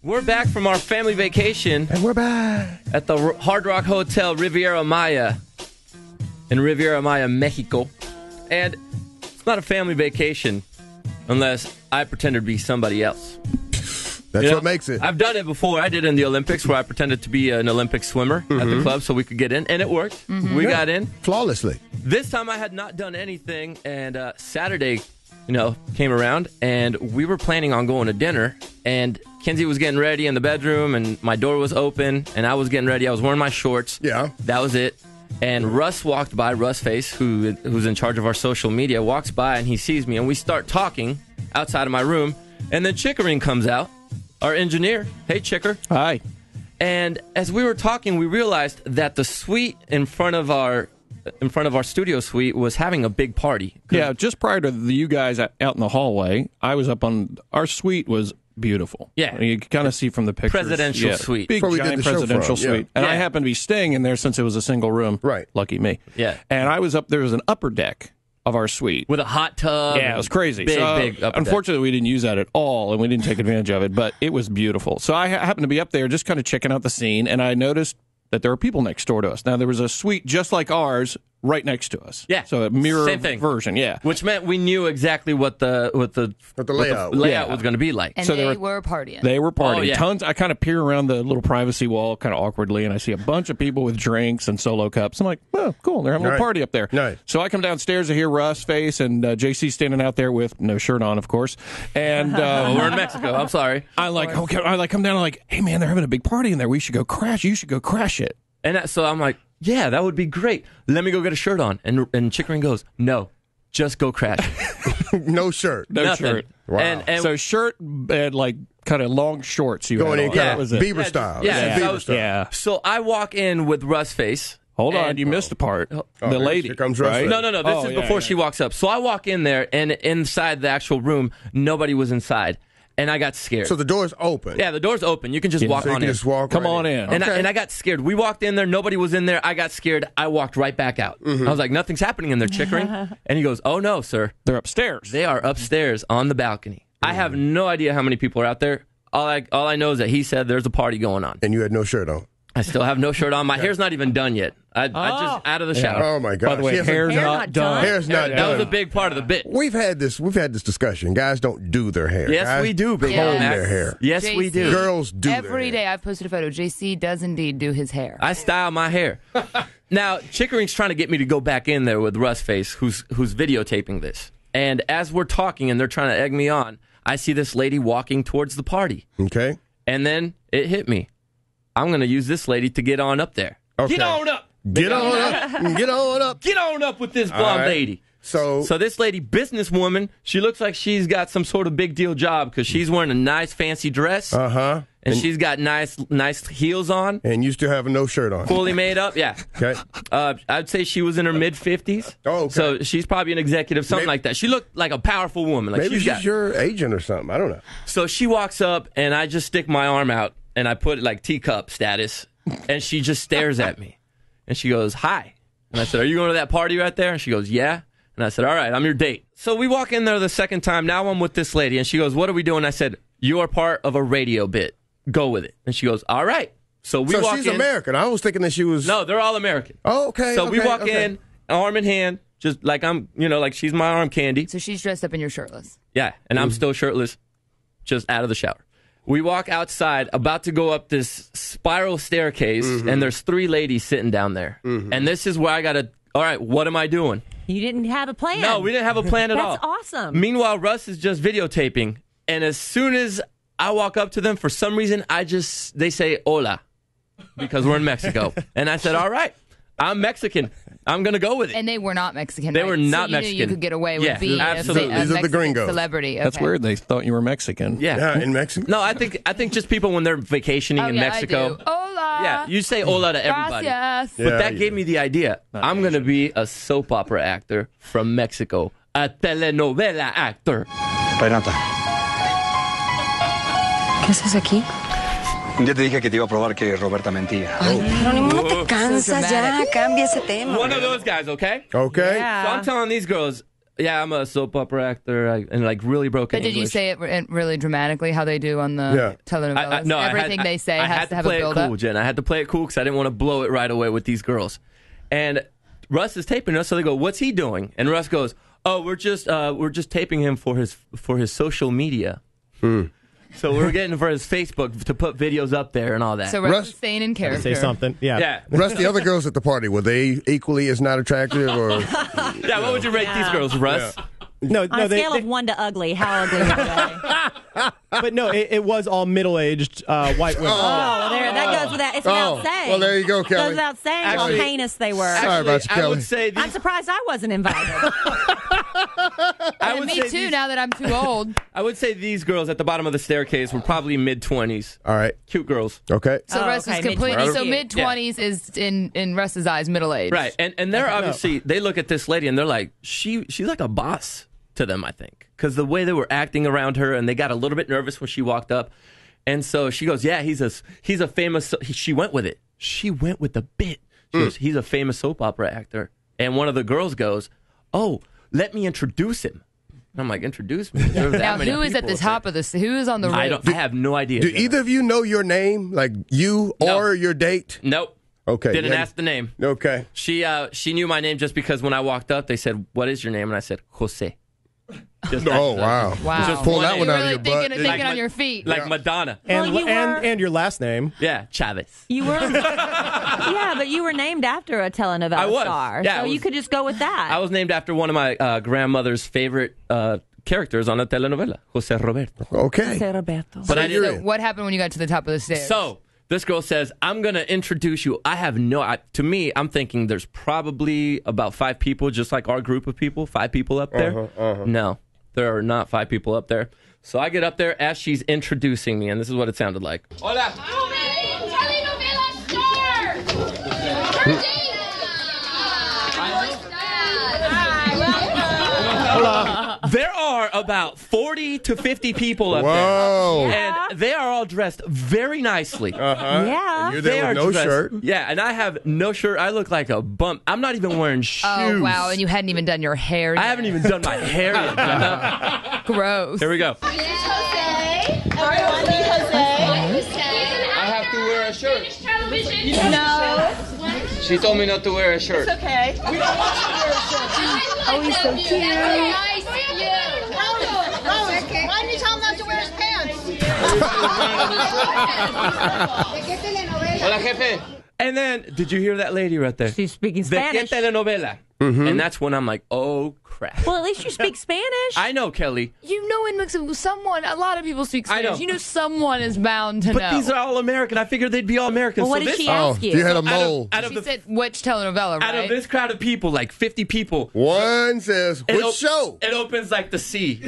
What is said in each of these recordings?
We're back from our family vacation. And we're back at the Hard Rock Hotel Riviera Maya in Riviera Maya, Mexico. And it's not a family vacation unless I pretend to be somebody else. That's what makes it. I've done it before. I did it in the Olympics where I pretended to be an Olympic swimmer at the club so we could get in. And it worked. We got in. Flawlessly. This time I had not done anything. And Saturday, came around. And we were planning on going to dinner. And Kenzie was getting ready in the bedroom. And my door was open. And I was getting ready. I was wearing my shorts. Yeah. That was it. And Russ walked by. Russ Face, who's in charge of our social media, walks by. And he sees me. And we start talking outside of my room. And then Chickering comes out. Our engineer. Hey, Chicker. Hi. And as we were talking, we realized that the suite in front of our studio suite was having a big party. Yeah, just prior to you guys out in the hallway, I was up on our suite was beautiful. Yeah. You can kind of see from the pictures. Presidential suite. Big, giant presidential suite. And I happened to be staying in there since it was a single room. Right. Lucky me. Yeah. And I was up, there was an upper deck of our suite. With a hot tub. Yeah, it was crazy. Big upper deck. Unfortunately, we didn't use that at all, and we didn't take advantage of it, but it was beautiful. So I happened to be up there just kind of checking out the scene, and I noticed that there were people next door to us. Now, there was a suite just like ours right next to us. Yeah. So a mirror Same thing. version, yeah. Which meant we knew exactly what the layout was going to be like. And so they were partying. They were partying. Oh, yeah. Tons. I kind of peer around the little privacy wall kind of awkwardly, and I see a bunch of people with drinks and solo cups. I'm like, oh, cool. They're having a little party up there. Nice. So I come downstairs to hear Russ Face and JC standing out there with no shirt on, of course. And we're in Mexico. I'm sorry. I come down and like, hey, man, they're having a big party in there. We should go crash. You should go crash it. And so I'm like, yeah, that would be great. Let me go get a shirt on. And Chickering goes, no, just go crash. No shirt. No Nothing. shirt. Wow. And So shirt and like kind of long shorts. You going had in on. kind That was of it. Bieber style. Yeah. Bieber style. Yeah. So I walk in with Russ Face. Hold on, And- you missed a part. Oh, The lady. here comes Russ. right? No. This is before she walks up. So I walk in there, and inside the actual room, nobody was inside. And I got scared. So the door's open. Yeah, the door's open. You can just walk So you on can in. just walk Come right on in. And I got scared. We walked in there. Nobody was in there. I got scared. I walked right back out. I was like, nothing's happening in there, Chickering. And he goes, oh, no, sir. They're upstairs. They are upstairs on the balcony. I have no idea how many people are out there. All I know is that he said there's a party going on. And you had no shirt on. I still have no shirt on. My hair's not even done yet. I just out of the shower. Oh, my gosh. By the way, hair's not done. Hair's not That done. was a big part of the bit. We've had this discussion. Guys don't do their hair. Yes, Guys we do, Big comb Mac. their hair. Yes, we do. Girls do Every their day hair. I've posted a photo. JC does indeed do his hair. I style my hair. Now, Chickering's trying to get me to go back in there with Russ Face, who's videotaping this. And as we're talking and they're trying to egg me on, I see this lady walking towards the party. Okay. And then it hit me. I'm going to use this lady to get on up there. Okay. Get on up. Get on up. Get on up. Get on up with this blonde right. lady. So this lady, businesswoman, she looks like she's got some sort of big deal job because she's wearing a nice fancy dress. Uh-huh. And she's got nice heels on. And you still have no shirt on. Fully made up, yeah. Okay. I'd say she was in her mid-50s. Oh, okay. So she's probably an executive, something like that. She looked like a powerful woman. Like Maybe she's got, your agent or something. I don't know. So she walks up, and I just stick my arm out, and I put like teacup status, and she just stares at me. And she goes, hi. And I said, are you going to that party right there? And she goes, yeah. And I said, all right, I'm your date. So we walk in there the second time. Now I'm with this lady, and she goes, what are we doing? I said, you are part of a radio bit. Go with it. And she goes, all right. So we walk in. So she's American. I was thinking that she was. No, they're all American. Oh, okay. So we walk okay. in, arm in hand, just like I'm, like she's my arm candy. So she's dressed up and you're shirtless. Yeah, and I'm still shirtless, just out of the shower. We walk outside, about to go up this spiral staircase, and there's 3 ladies sitting down there. And this is where I got to, all right, what am I doing? You didn't have a plan. No, we didn't have a plan at all. That's awesome. Meanwhile, Russ is just videotaping, and as soon as I walk up to them, for some reason, they say hola, because we're in Mexico. And I said, all right, I'm Mexican. I'm going to go with it. And they were not Mexican. They right? were not so you Mexican. Knew you could get away with Yeah, being absolutely. a These are the Mexican gringos. celebrity. Okay. That's weird. They thought you were Mexican. Yeah. In Mexico. No, I think just people when they're vacationing in Mexico. I do. Hola. Yeah, you say hola to everybody. Gracias. But Yeah, that you gave do. me the idea. I'm going to be a soap opera actor from Mexico. A telenovela actor. Renata, ¿Qué haces aquí? un día te dije que te iba a probar que Roberta mentía. Ay, Jerónimo, no te cansas ya. Cambia ese tema. One of those guys, okay? Okay. So I'm telling these girls, Yeah, I'm a soap opera actor, and like really broken But did you English. say it really dramatically how they do on the telenovelas? No, Everything they say I has had to have play a it build-up? cool, Jen. I had to play it cool because I didn't want to blow it right away with these girls. And Russ is taping us, so they go, "What's he doing?" And Russ goes, "Oh, we're just taping him for his social media." So we're getting for his Facebook to put videos up there and all that. So Russ is staying in character. Say something. Yeah. yeah. Russ, the other girls at the party, were they equally as not attractive? Or Yeah, what would you rate these girls, Russ? No, On a scale of 1 to ugly, how ugly were they? but no, it was all middle-aged white women. Oh, there, that goes without, it's without saying. well, there you go, Kelly. Goes without saying Actually- how heinous they were. Sorry about you, I Kelly. would say I'm these, surprised I wasn't invited. And me too, now that I'm too old. I would say these girls at the bottom of the staircase were probably mid-20s. All right. Cute girls. Okay. So Russ is completely, mid-20s. so mid-20s is in Russ's eyes middle-aged. Right. And they're obviously, they look at this lady and they're like, she's like a boss to them, I think. Because the way they were acting around her, and they got a little bit nervous when she walked up. And so she goes, yeah, he's a famous, she went with it. She went with the bit. She goes, he's a famous soap opera actor. And one of the girls goes, oh, let me introduce him. And I'm like, introduce me? Now, who is at the top of this? Who is on the I roof? have no idea. Do either of you know your name? Like you or your date? Nope. Okay. Didn't yeah. ask the name. Okay. She knew my name just because when I walked up, they said, what is your name? And I said, Jose. Oh, wow. Wow. Just pull that You're one out really of your butt. thinking Like on Ma- your feet. Like Madonna. And, Well, you were- and your last name. Yeah, Chavez. You were, yeah, but you were named after a telenovela I was. star, Yeah, so I you was- could just go with that. I was named after one of my grandmother's favorite characters on a telenovela, Jose Roberto. Okay. Roberto. But I you're didn't. So what happened when you got to the top of the stairs? So this girl says, I'm going to introduce you. I have to me, I'm thinking there's probably about 5 people, just like our group of people, 5 people up there. No, there are not 5 people up there. So I get up there as she's introducing me, and this is what it sounded like. Hola. There are about 40 to 50 people up Whoa. there. And they are all dressed very nicely. Yeah. You're They there are with no dressed- shirt. Yeah, and I have no shirt. I look like a bump. I'm not even wearing shoes. Oh, wow. And you hadn't even done your hair yet. I haven't even done my hair yet. Jenna. Gross. Here we go. Jose. Everyone meet Jose. I have to wear a shirt. No. She told me not to wear a shirt. Okay. Oh, he's so cute. Nice you. Why didn't you tell him not to wear his pants? Hola, jefe. And then, did you hear that lady right there? She's speaking ¿De qué Spanish. telenovela? And that's when I'm like, oh, crap. Well, at least you speak Spanish. I know, Kelly. You know in Mexico, a lot of people speak I know. Spanish. You know someone is bound to But know. these are all American. I figured they'd be all American. Well, what so did this, she Oh, ask you had a mole. out of She the said which telenovela, out right? of this crowd of people, like 50 people, One says, it which op- show? It opens like the sea.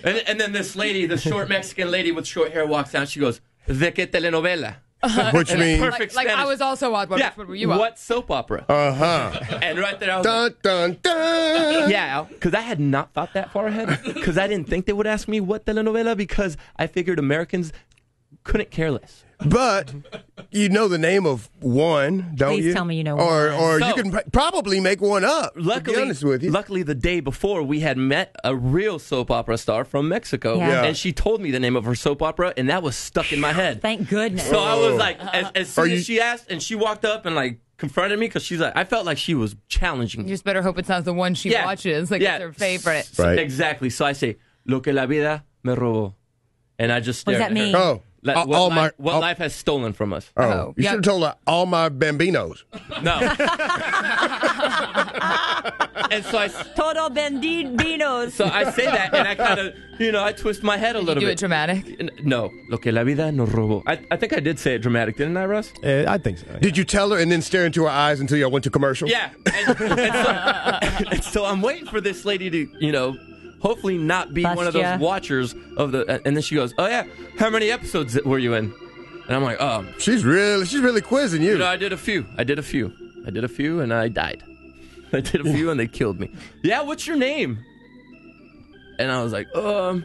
And then this lady, the short Mexican lady with short hair, walks down. She goes, ¿De qué telenovela? Which means, Perfect like I Spanish. was also on one. Yeah. What were you on? What soap opera? And right there, I was like, dun, dun, dun. yeah, because I had not thought that far ahead. Because I didn't think they would ask me what telenovela, because I figured Americans couldn't care less. But you know the name of one, don't Please you? tell me you know or, one. Or So- you can probably make one up, to be honest with you. Luckily, the day before, we had met a real soap opera star from Mexico. Yeah. And she told me the name of her soap opera, and that was stuck in my head. Thank goodness. So I was like, as soon you- as she asked, and she walked up and like confronted me, because she's like, I felt like she was challenging You me. just better hope it's not the one she Yeah. watches. Like Yeah. it's her favorite. Right. Exactly. So I say, lo que la vida me robó. And I just What stared does that at her. mean? Oh. Like, all my- what life has stolen from us. Oh, you yeah. should have told her all my bambinos. No. And so Todo benditos. so I say that, and I kind of, I twist my head a You little do bit. it dramatic. No, lo que la vida nos robó. I think I did say it dramatic, didn't I, Russ? I think so. Did you tell her and then stare into her eyes until y'all went to commercial? Yeah. And so I'm waiting for this lady to, hopefully not be Bust one of those ya. watchers of the. And then she goes, "Oh yeah, how many episodes were you in?" And I'm like, "Oh, She's really quizzing you. I did a few, and I died. I did a few, and they killed me. Yeah, what's your name?" And I was like, Jose.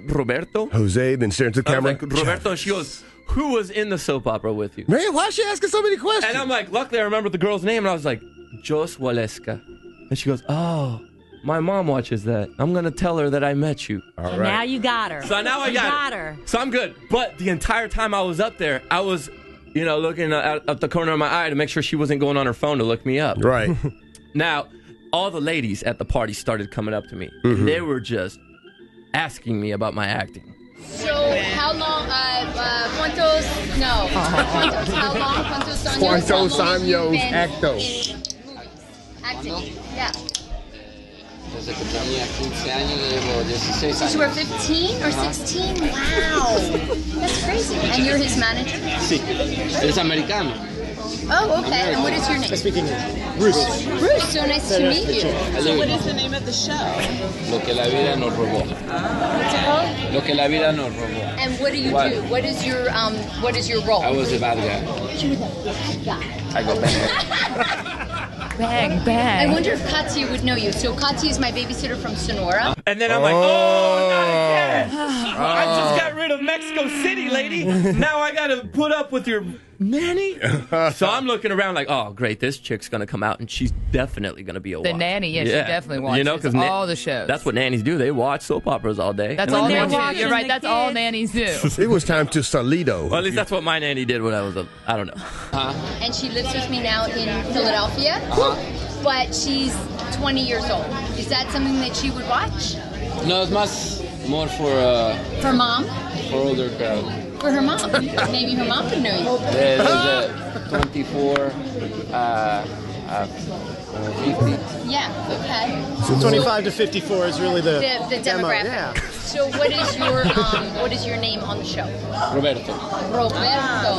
Roberto. Jose, then stare into the I was camera. like, Roberto. And she goes, "Who was in the soap opera with you?" Man, why is she asking so many questions? And I'm like, luckily I remembered the girl's name, and I was like, Jos Waleska. And she goes, "Oh, my mom watches that. I'm going to tell her that I met you." All And now you got her. So now I got her. So I'm good. But the entire time I was up there, I was, looking at the corner of my eye to make sure she wasn't going on her phone to look me up. Right. Now, all the ladies at the party started coming up to me. And they were just asking me about my acting. So, how long, cuántos, no, cuántos, how long, cuántos años, ¿Cuántos how long have you años been acto? in movies? Acting, yeah. Desde que tenía 15 años, llevo 16 Since you were 15 or 16? Wow. That's crazy. And you're his manager? Sí. Eres americano. Oh, okay. And what is your name? Speaking Bruce. Bruce, so nice to meet you. So what is the name of the show? Lo que la vida nos robó. What's it called? Lo que la vida nos robó. And what do you do? What is your role? I was a bad guy. You were the bad guy. I go bang. Bang, bang. I wonder if Katya would know you. So Katya is my babysitter from Sonora. And then I'm like, oh, not again. I just got rid of Mexico City, lady. Now I got to put up with your nanny? So I'm looking around like, oh, great, this chick's going to come out, and she's definitely going to be a The watch. nanny, she definitely watches because all the shows. That's what nannies do. They watch soap operas all day. That's And all I'm nannies watching- do. You're right. That's all nannies do. It was time to Salido. Well, at least that's what my nanny did when I was I don't know. And she lives with me now in Philadelphia. But she's 20 years old. Is that something that she would watch? No, it's more for For mom? for older crowd. For her mom. Maybe her mom would know you. There's a 24, 50. Yeah, okay. So 25 to 54 is really the demo, demographic. yeah. So what is your name on the show? Roberto. Roberto.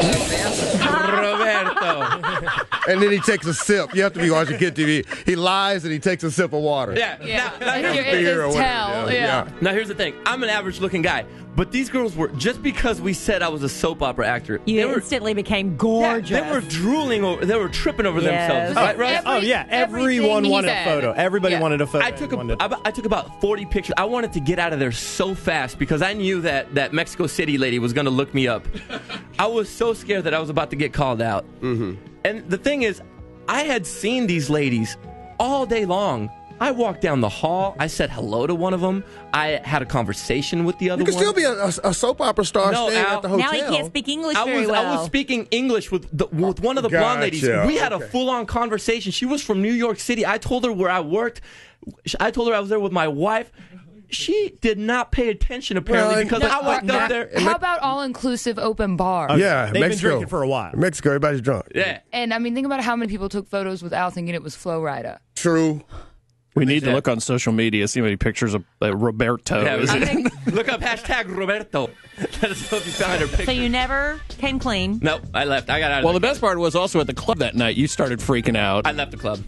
Roberto. And then he takes a sip. You have to be watching Kid TV. He lies and he takes a sip of water. Yeah. Now, It Beer or says whatever, tell. Yeah. now, here's the thing. I'm an average-looking guy. But these girls were, just because we said I was a soap opera actor, You they were, instantly became gorgeous. they were drooling over, they were tripping over Yes. themselves. Right? Oh yeah, everyone everything wanted he a said. photo. Everybody Yeah. wanted a photo. I took about 40 pictures. I wanted to get out of there so fast because I knew that Mexico City lady was going to look me up. I was so scared that I was about to get called out. Mm-hmm. And the thing is, I had seen these ladies all day long. I walked down the hall. I said hello to one of them. I had a conversation with the other You can one. still be a soap opera star No, staying Al. at the hotel. Now he can't speak English very I well. was speaking English with one of the blonde ladies. Gotcha. We had a Okay. full-on conversation. She was from New York City. I told her where I worked. I told her I was there with my wife. She did not pay attention, apparently, Well, because no, I walked up there. How about all-inclusive open bar? Yeah, They've been Mexico. drinking for a while. Mexico, everybody's drunk. Yeah. And I mean, think about how many people took photos with Al thinking it was Flo Rida. True. We need to look on social media, see how many pictures of Roberto. Yeah, is it? look up hashtag Roberto. Let us know if you found her picture. So you never came clean. No, I left. I got out of Well, the there. best part was also at the club that night. You started freaking out I left the club.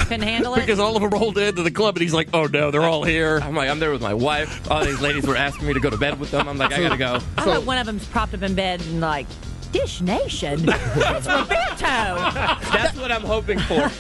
Couldn't handle it. because all of them rolled into the club, and he's like, "Oh no, they're all here." I'm like, I'm there with my wife. All these ladies were asking me to go to bed with them. I'm like, I gotta go. I hope one of them's propped up in bed and like, Dish Nation. It's Roberto. That's what I'm hoping for.